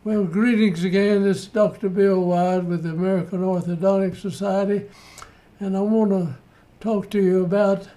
Well, greetings again. This is Dr. Bill Wyatt with the American Orthodontic Society, and I want to talk to you about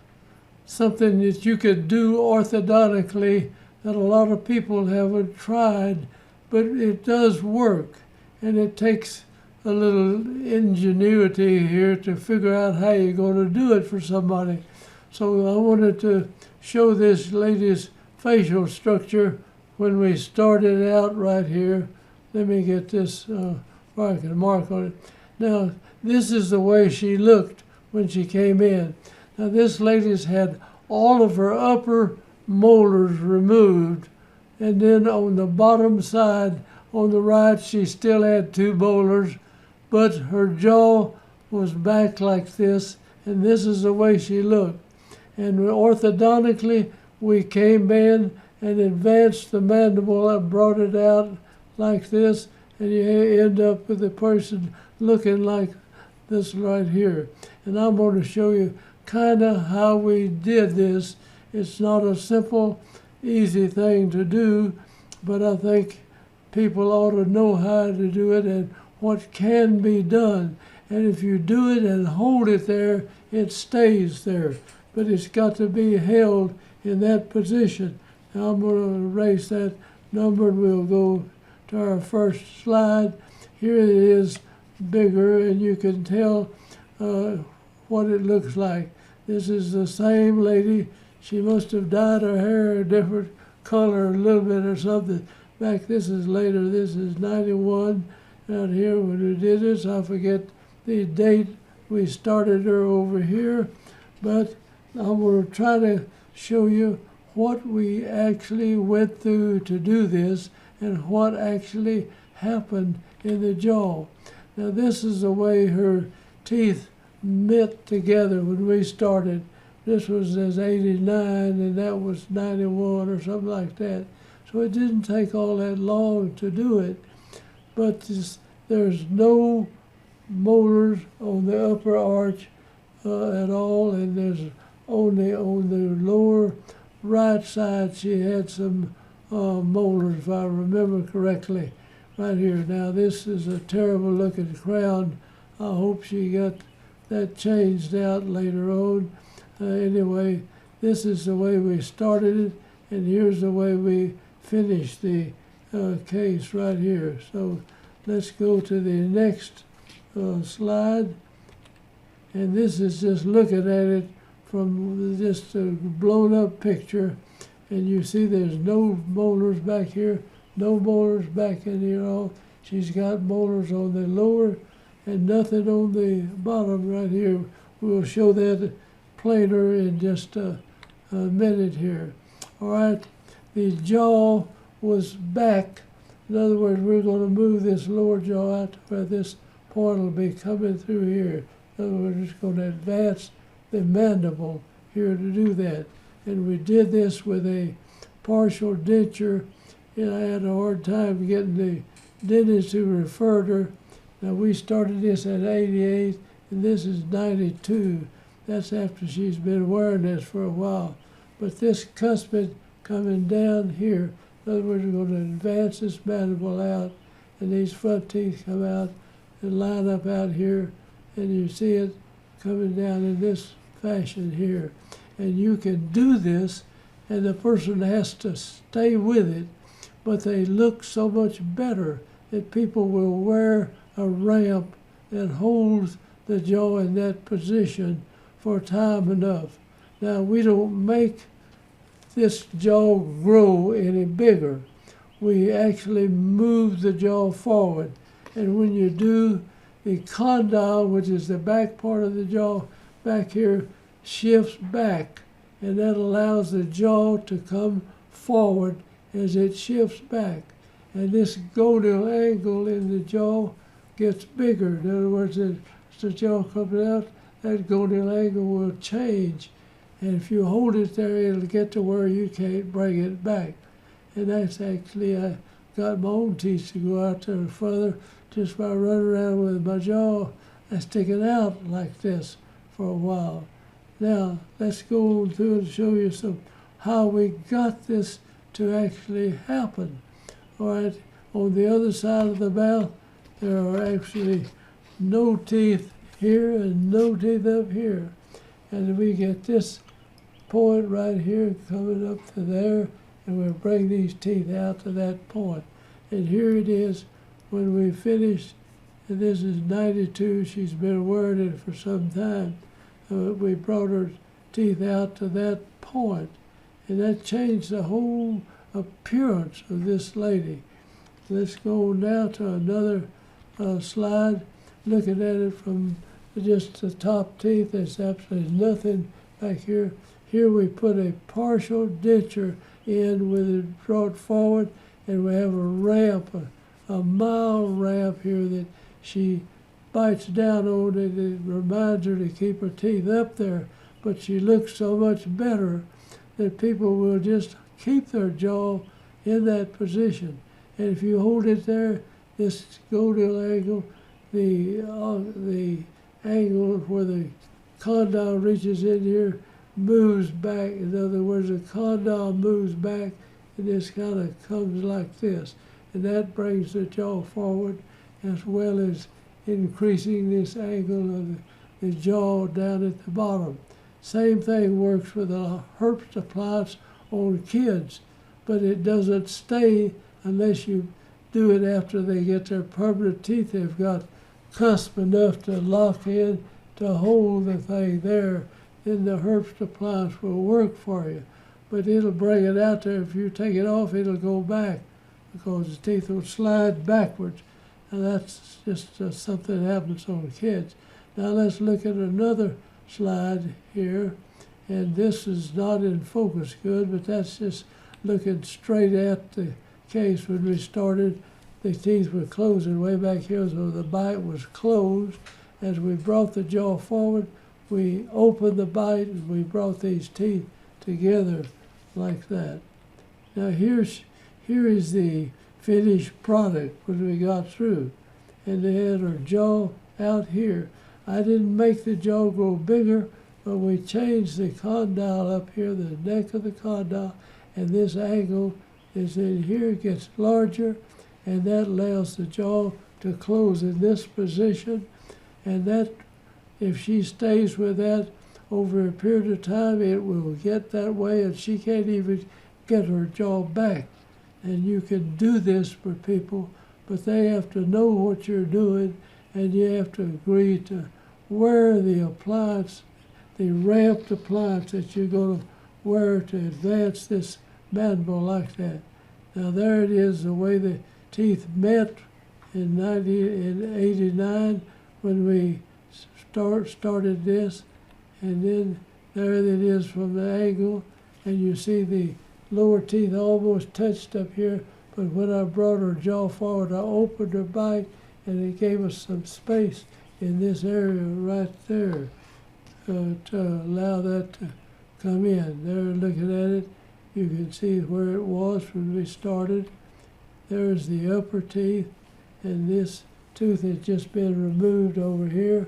something that you could do orthodontically that a lot of people haven't tried, but it does work, and it takes a little ingenuity here to figure out how you're going to do it for somebody. So I wanted to show this lady's facial structure when we started out right here. Let me get this where I can mark on it. Now, this is the way she looked when she came in. Now, this lady's had all of her upper molars removed, and then on the bottom side, on the right, she still had 2 molars, but her jaw was back like this, and this is the way she looked. And orthodontically, we came in and advanced the mandible and brought it out like this, and you end up with the person looking like this right here. And I'm going to show you kind of how we did this. It's not a simple, easy thing to do, but I think people ought to know how to do it and what can be done. And if you do it and hold it there, it stays there. But it's got to be held in that position. Now I'm going to erase that number and we'll go to our first slide. Here it is bigger, and you can tell what it looks like. This is the same lady. She must have dyed her hair a different color a little bit or something. Back, this is later. This is 91 out here when we did this. I forget the date we started her over here, but I'm going to try to show you what we actually went through to do this and what actually happened in the jaw. Now, this is the way her teeth met together when we started. This was as 89 and that was 91 or something like that. So it didn't take all that long to do it, but there's no molars on the upper arch at all, and there's only on the lower right side she had some molars, if I remember correctly, right here. Now, this is a terrible looking crown. I hope she got that changed out later on. Anyway, this is the way we started it, and here's the way we finished the case right here. So let's go to the next slide. And this is just looking at it from just a blown up picture. And you see there's no molars back here, no molars back in here all. She's got molars on the lower and nothing on the bottom right here. We'll show that plainer in just a minute here. All right, the jaw was back. In other words, we're going to move this lower jaw out to where this point will be coming through here. In other words, we're just going to advance the mandible here to do that. And we did this with a partial denture, and I had a hard time getting the dentist who referred her. Now, we started this at 88, and this is 92. That's after she's been wearing this for a while. But this cuspid coming down here, in other words, we're going to advance this mandible out, and these front teeth come out and line up out here, and you see it coming down in this fashion here. And you can do this, and the person has to stay with it, but they look so much better that people will wear a ramp that holds the jaw in that position for time enough. Now, we don't make this jaw grow any bigger. We actually move the jaw forward. And when you do, the condyle, which is the back part of the jaw back here, shifts back, and that allows the jaw to come forward as it shifts back. And this gonal angle in the jaw gets bigger. In other words, as the jaw comes out, that gonal angle will change. And if you hold it there, it'll get to where you can't bring it back. And that's actually, I got my own teeth to go out there further just by running around with my jaw sticking out like this for a while. Now, let's go on through and show you how we got this to actually happen. All right, On the other side of the mouth, there are actually no teeth here and no teeth up here. And we get this point right here coming up to there, and we'll bring these teeth out to that point. And here it is when we finish, and this is 92, she's been wearing it for some time. We brought her teeth out to that point, and that changed the whole appearance of this lady. Let's go now to another slide, looking at it from just the top teeth. There's absolutely nothing back here. Here we put a partial denture in with it brought forward, and we have a ramp, a mild ramp here that she bites down on it. It reminds her to keep her teeth up there, but she looks so much better that people will just keep their jaw in that position. And if you hold it there, this golden angle, the angle where the condyle reaches in here moves back. In other words, the condyle moves back, and this kind of comes like this. And that brings the jaw forward, as well as increasing this angle of the jaw down at the bottom. Same thing works with a Herbst appliance on kids, but it doesn't stay unless you do it after they get their permanent teeth. They've got cusp enough to lock in to hold the thing there. Then the Herbst appliance will work for you, but it'll bring it out there. If you take it off, it'll go back because the teeth will slide backwards, and that's just something that happens on kids. Now let's look at another slide here, and this is not in focus good, but that's just looking straight at the case. When we started, the teeth were closing way back here, so the bite was closed. As we brought the jaw forward, we opened the bite and we brought these teeth together like that. Now here is the finished product when we got through, and they had our jaw out here. I didn't make the jaw grow bigger, but we changed the condyle up here, the neck of the condyle, and this angle is in here, it gets larger, and that allows the jaw to close in this position. And that, if she stays with that over a period of time, it will get that way, and she can't even get her jaw back. And you can do this for people, but they have to know what you're doing, and you have to agree to wear the appliance, the ramped appliance that you're going to wear to advance this mandible like that. Now there it is, the way the teeth met in 89 when we started this, and then there it is from the angle, and you see the lower teeth almost touched up here, but when I brought her jaw forward, I opened her bite, and it gave us some space in this area right there to allow that to come in. There, looking at it, you can see where it was when we started. There's the upper teeth, and this tooth has just been removed over here,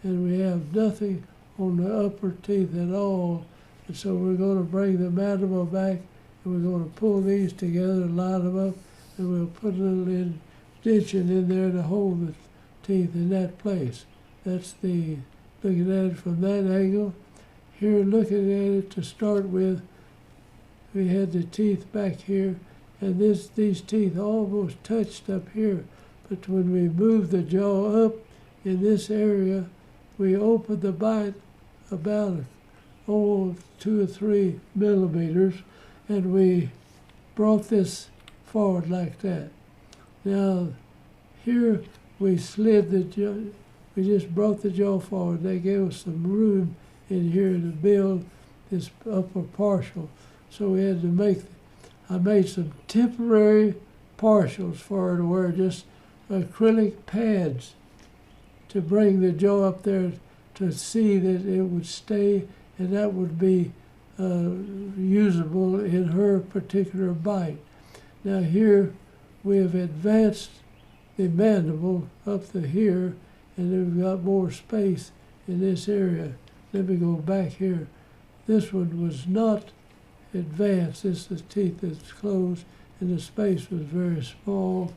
and we have nothing on the upper teeth at all. And so we're going to bring the mandible back, and we're going to pull these together and line them up, and we'll put a little indentation in there to hold the teeth in that place. That's the looking at it from that angle. Here, looking at it to start with, we had the teeth back here, and these teeth almost touched up here. But when we moved the jaw up in this area, we opened the bite about 2 or 3 millimeters, and we brought this forward like that. Now, here we slid the jaw, we just brought the jaw forward. They gave us some room in here to build this upper partial. So we had to I made some temporary partials for her to wear, just acrylic pads to bring the jaw up there to see that it would stay, and that would be usable in her particular bite. Now here we have advanced the mandible up to here, and then we've got more space in this area. Let me go back here. This one was not advanced. This is teeth that's closed, and the space was very small.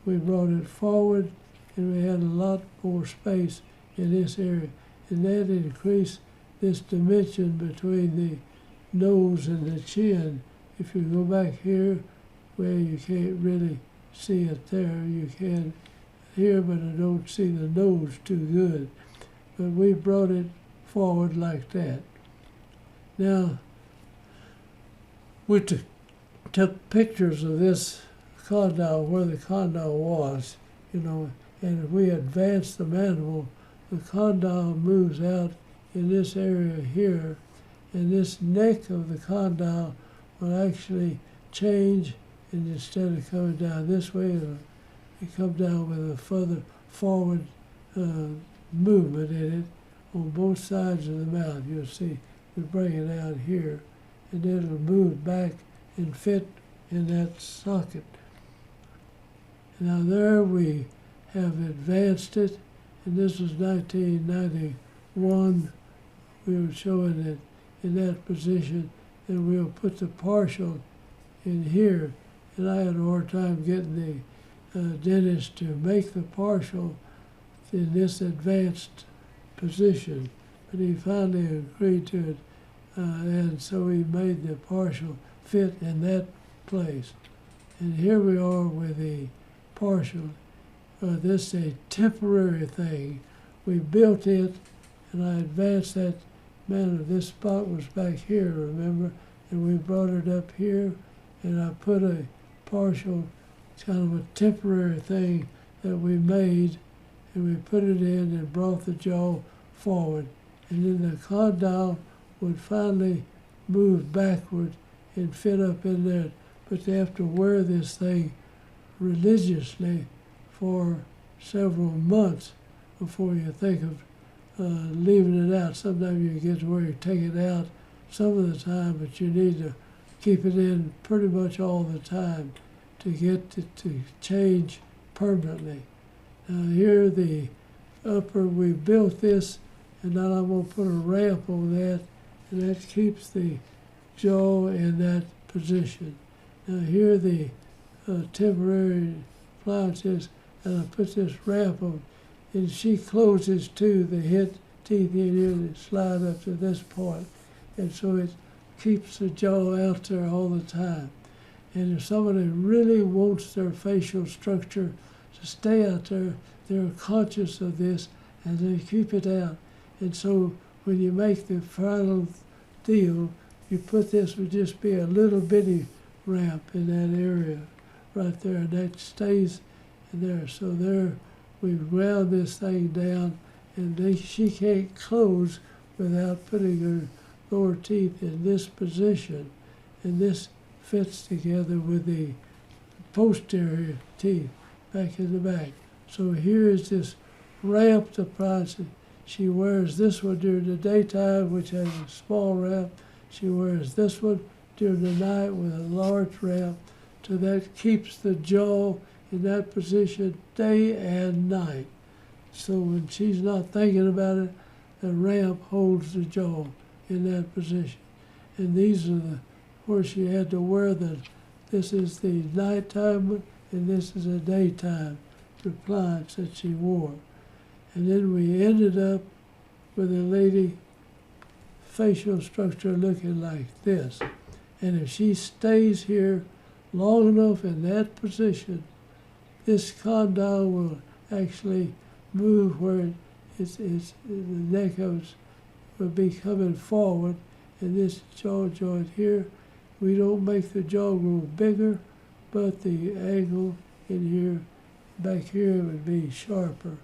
We brought it forward, and we had a lot more space in this area, and that increased this dimension between the nose and the chin. If you go back here, where you can't really see it there, you can here, but I don't see the nose too good. But we brought it forward like that. Now, we took pictures of this condyle, where the condyle was, and if we advance the mandible, the condyle moves out in this area here, and this neck of the condyle will actually change, and instead of coming down this way, it'll come down with a further forward movement in it on both sides of the mouth. You'll see we bring it out here, and then it'll move back and fit in that socket. Now there we have advanced it, and this was 1991. We were showing it in that position, and we'll put the partial in here. And I had a hard time getting the dentist to make the partial in this advanced position, but he finally agreed to it, and so he made the partial fit in that place. And here we are with the partial. This is a temporary thing. We built it, and I advanced that mandible. This spot was back here, remember? And we brought it up here, and I put a partial, kind of a temporary thing that we made, and we put it in and brought the jaw forward. And then the condyle would finally move backward and fit up in there. But they have to wear this thing religiously for several months before you think of leaving it out. Sometimes you get to where you take it out some of the time, but you need to keep it in pretty much all the time to get it to change permanently. Now here the upper, we built this, and now I'm going to put a ramp on that, and that keeps the jaw in that position. Now here the temporary appliance is, and I put this ramp on, and she closes too, the hip teeth in here that slide up to this point, and so it keeps the jaw out there all the time. And if somebody really wants their facial structure to stay out there, they're conscious of this and they keep it out. And so when you make the final deal, you put this would just be a little bitty ramp in that area right there, and that stays in there. So there we round this thing down, and she can't close without putting her lower teeth in this position, and this fits together with the posterior teeth back in the back. So here is this ramped appliance. She wears this one during the daytime, which has a small ramp. She wears this one during the night with a large ramp. So that keeps the jaw in that position day and night. So when she's not thinking about it, the ramp holds the jaw in that position. And these are the where she had to wear this is the nighttime one, and this is a daytime appliance that she wore. And then we ended up with a lady facial structure looking like this. And if she stays here long enough in that position, this condyle will actually move where the neck of it will be coming forward, and this jaw joint here, we don't make the jaw grow bigger, but the angle in here, back here, would be sharper.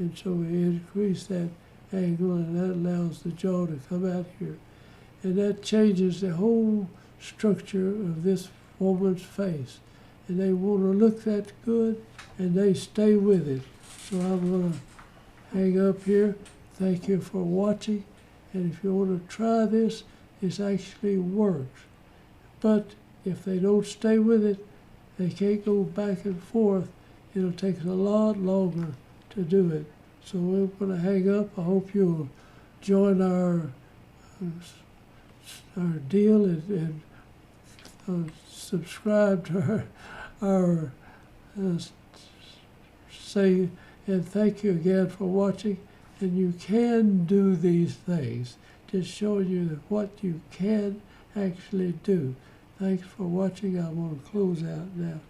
And so we increase that angle, and that allows the jaw to come out here. And that changes the whole structure of this woman's face. And they want to look that good, and they stay with it. So I'm going to hang up here. Thank you for watching. And if you want to try this, it actually works. But if they don't stay with it, they can't go back and forth. It'll take a lot longer to do it. So we're going to hang up. I hope you'll join our deal and subscribe to our say and thank you again for watching. And you can do these things. Just showing you what you can actually do. Thanks for watching. I'm going to close out now.